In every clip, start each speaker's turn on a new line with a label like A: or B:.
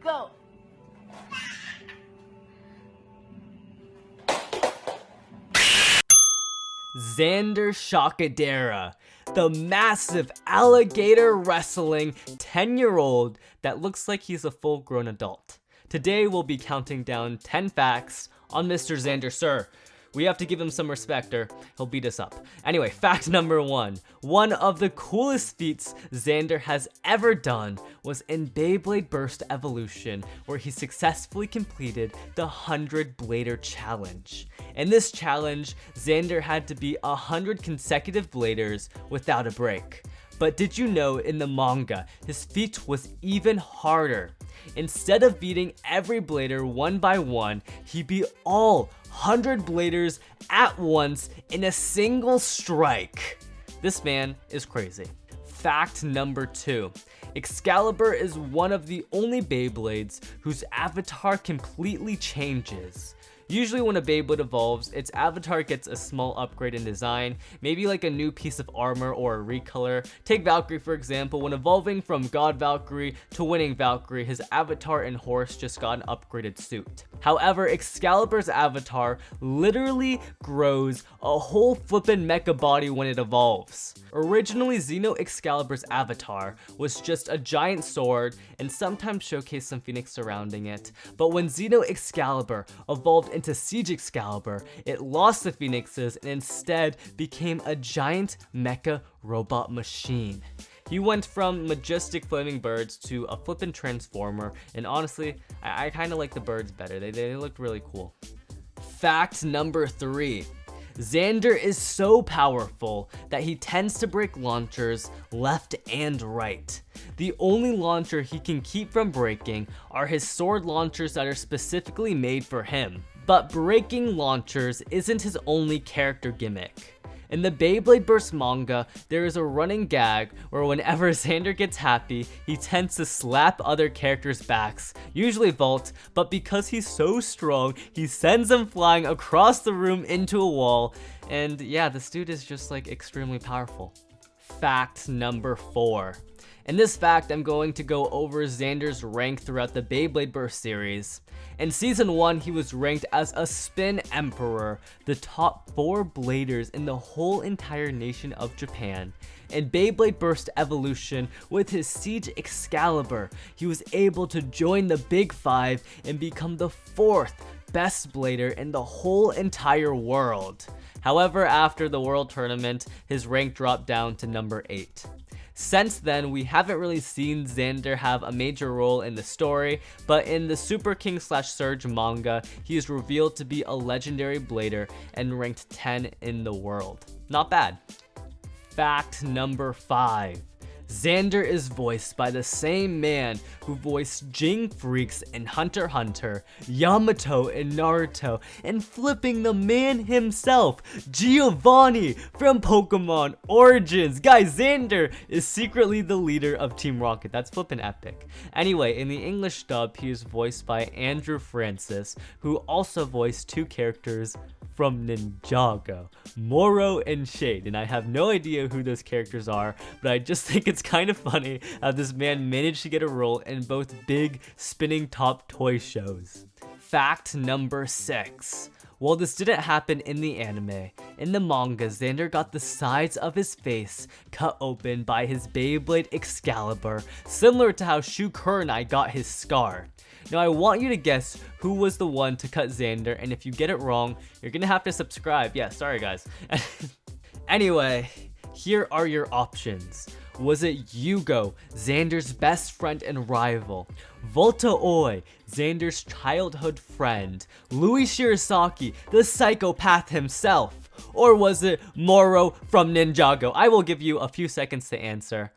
A: go.
B: Xander Shakadera, the massive alligator wrestling 10-year-old that looks like he's a full-grown adult. Today we'll be counting down 10 facts on Mr. Xander, sir. We have to give him some respect or he'll beat us up. Anyway, fact number 1. One of the coolest feats Xander has ever done was in Beyblade Burst Evolution, where he successfully completed the 100 Blader challenge. In this challenge, Xander had to beat 100 consecutive bladers without a break. But did you know in the manga, his feat was even harder? Instead of beating every blader one by one, he beat all 100 bladers at once in a single strike. This man is crazy. Fact number 2. Excalibur is one of the only Beyblades whose avatar completely changes. Usually when a Beyblade evolves, its avatar gets a small upgrade in design, maybe like a new piece of armor or a recolor. Take Valkyrie for example, when evolving from God Valkyrie to Winning Valkyrie, his avatar and horse just got an upgraded suit. However, Excalibur's avatar literally grows a whole flippin' mecha body when it evolves. Originally, Xeno Excalibur's avatar was just a giant sword and sometimes showcased some phoenix surrounding it, but when Xeno Excalibur evolved into Siege Excalibur, it lost the phoenixes and instead became a giant mecha robot machine. He went from majestic flaming birds to a flippin' transformer, and honestly, I kinda like the birds better. They looked really cool. Fact number 3. Xander is so powerful that he tends to break launchers left and right. The only launcher he can keep from breaking are his sword launchers that are specifically made for him. But breaking launchers isn't his only character gimmick. In the Beyblade Burst manga, there is a running gag where whenever Xander gets happy, he tends to slap other characters' backs, usually Volt, but because he's so strong, he sends them flying across the room into a wall, and yeah, this dude is just like extremely powerful. Fact number 4. In this fact, I'm going to go over Xander's rank throughout the Beyblade Burst series. In Season 1, he was ranked as a Spin Emperor, the top 4 bladers in the whole entire nation of Japan. In Beyblade Burst Evolution, with his Siege Excalibur, he was able to join the Big 5 and become the 4th best blader in the whole entire world. However, after the World Tournament, his rank dropped down to number 8. Since then, we haven't really seen Xander have a major role in the story, but in the Super King / Surge manga, he is revealed to be a legendary blader and ranked 10 in the world. Not bad. Fact number 5. Xander is voiced by the same man who voiced Jing Freaks in Hunter x Hunter, Yamato in Naruto, and flipping the man himself, Giovanni from Pokemon Origins. Guys, Xander is secretly the leader of Team Rocket. That's flippin' epic. Anyway, in the English dub, he is voiced by Andrew Francis, who also voiced 2 characters from Ninjago, Moro and Shade, and I have no idea who those characters are, but I just think it's kind of funny how this man managed to get a role in both big spinning top toy shows. Fact number 6. While this didn't happen in the anime, in the manga, Xander got the sides of his face cut open by his Beyblade Excalibur, similar to how Shukuranai got his scar. Now I want you to guess who was the one to cut Xander, and if you get it wrong, you're gonna have to subscribe. Yeah, sorry guys. Anyway, here are your options. Was it Yugo, Xander's best friend and rival? Volta Oi, Xander's childhood friend? Louis Shirasaki, the psychopath himself? Or was it Moro from Ninjago? I will give you a few seconds to answer.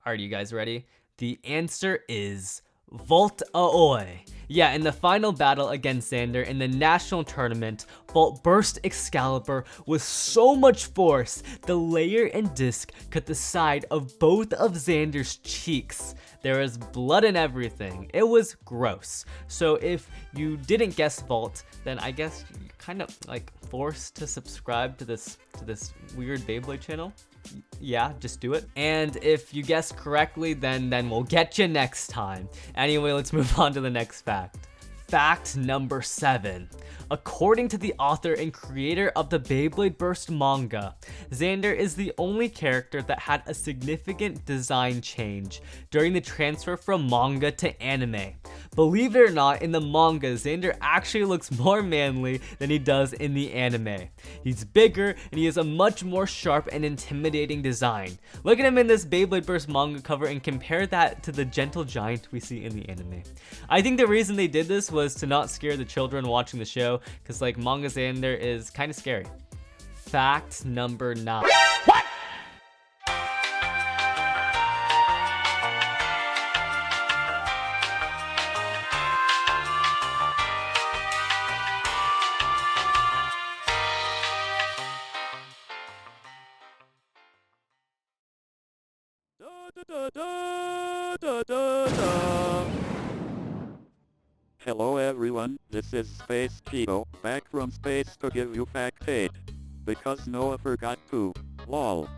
B: Alright, you guys ready? The answer is Volta Oi. Yeah, in the final battle against Xander in the national tournament, LeftBurst Excalibur with so much force, the layer and disc cut the side of both of Xander's cheeks. There was blood and everything. It was gross. So if you didn't guess Vault, then I guess you're kind of like forced to subscribe to this weird Beyblade channel. Yeah, just do it. And if you guess correctly, then we'll get you next time. Anyway, let's move on to the next fact. Fact number 7. According to the author and creator of the Beyblade Burst manga, Xander is the only character that had a significant design change during the transfer from manga to anime. Believe it or not, in the manga, Xander actually looks more manly than he does in the anime. He's bigger and he has a much more sharp and intimidating design. Look at him in this Beyblade Burst manga cover and compare that to the gentle giant we see in the anime. I think the reason they did this was to not scare the children watching the show, because like manga Xander is kind of scary. Fact number 9. What?
A: Hello everyone, this is Space Cheeto, back from space to give you fact 8. Because Noah forgot to. Lol.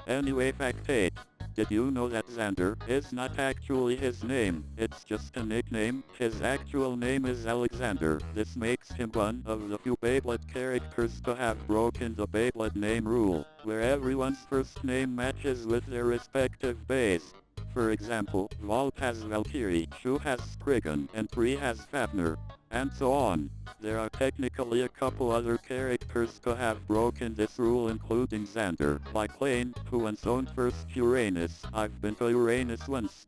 A: Anyway, fact 8. Did you know that Xander is not actually his name? It's just a nickname. His actual name is Alexander. This makes him one of the few Beyblade characters to have broken the Beyblade name rule, where everyone's first name matches with their respective base. For example, Vault has Valkyrie, Shu has Spriggan, and Bree has Fafnir, and so on. There are technically a couple other characters to have broken this rule, including Xander, like Lane, who once owned first Uranus. I've been to Uranus once.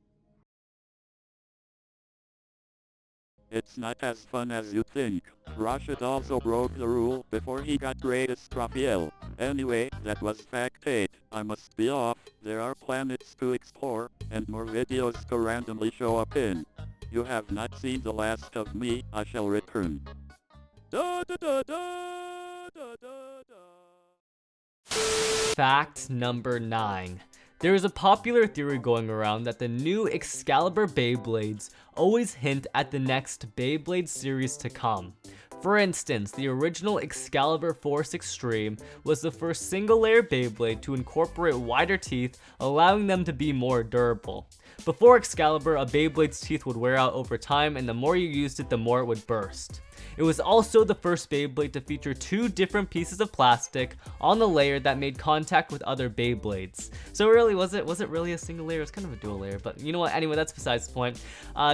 A: It's not as fun as you think. Rashid also broke the rule before he got greatest Raphael. Anyway, that was fact 8. I must be off. There are planets to explore, and more videos to randomly show up in. You have not seen the last of me. I shall return.
B: Fact number 9. There is a popular theory going around that the new Excalibur Beyblades always hint at the next Beyblade series to come. For instance, the original Excalibur Force Extreme was the first single-layer Beyblade to incorporate wider teeth, allowing them to be more durable. Before Excalibur, a Beyblade's teeth would wear out over time, and the more you used it, the more it would burst. It was also the first Beyblade to feature 2 different pieces of plastic on the layer that made contact with other Beyblades. So really, was it really a single layer? It's kind of a dual layer, but you know what? Anyway, that's besides the point.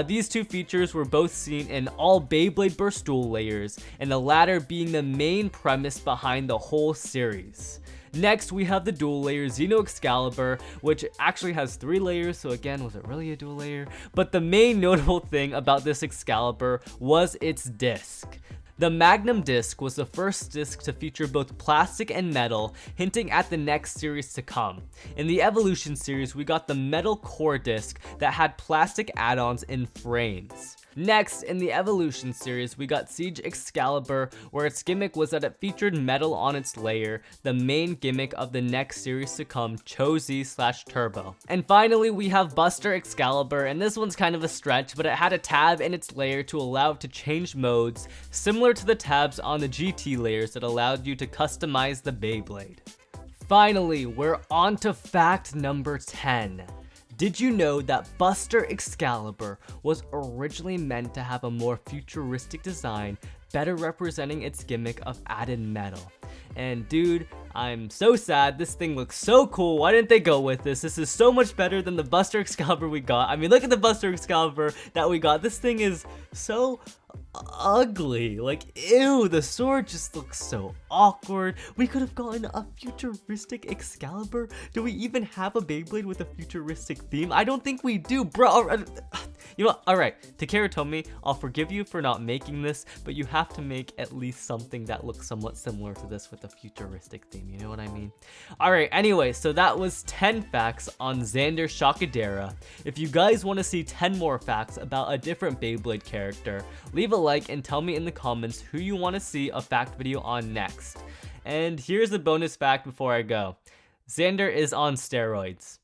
B: These 2 features were both seen in all Beyblade Burst dual layers, and the latter being the main premise behind the whole series. Next, we have the dual layer Xeno Excalibur, which actually has 3 layers, so again, was it really a dual layer? But the main notable thing about this Excalibur was its disc. The Magnum disc was the first disc to feature both plastic and metal, hinting at the next series to come. In the Evolution series, we got the metal core disc that had plastic add-ons in frames. Next, in the Evolution series, we got Siege Excalibur, where its gimmick was that it featured metal on its layer, the main gimmick of the next series to come, Cho-Z/Turbo. And finally, we have Buster Excalibur, and this one's kind of a stretch, but it had a tab in its layer to allow it to change modes, similar to the tabs on the GT layers that allowed you to customize the Beyblade. Finally, we're on to fact number 10. Did you know that Buster Excalibur was originally meant to have a more futuristic design, better representing its gimmick of added metal? And dude, I'm so sad. This thing looks so cool. Why didn't they go with this? This is so much better than the Buster Excalibur we got. I mean, look at the Buster Excalibur that we got. This thing is so ugly. Like, ew, the sword just looks so awkward. We could have gotten a futuristic Excalibur. Do we even have a Beyblade with a futuristic theme? I don't think we do, bro. You know what? Alright, Takara Tomy, I'll forgive you for not making this, but you have to make at least something that looks somewhat similar to this with a futuristic theme, you know what I mean? Alright, anyway, so that was 10 facts on Xander Shakadera. If you guys want to see 10 more facts about a different Beyblade character, leave a like and tell me in the comments who you want to see a fact video on next. And here's a bonus fact before I go. Xander is on steroids.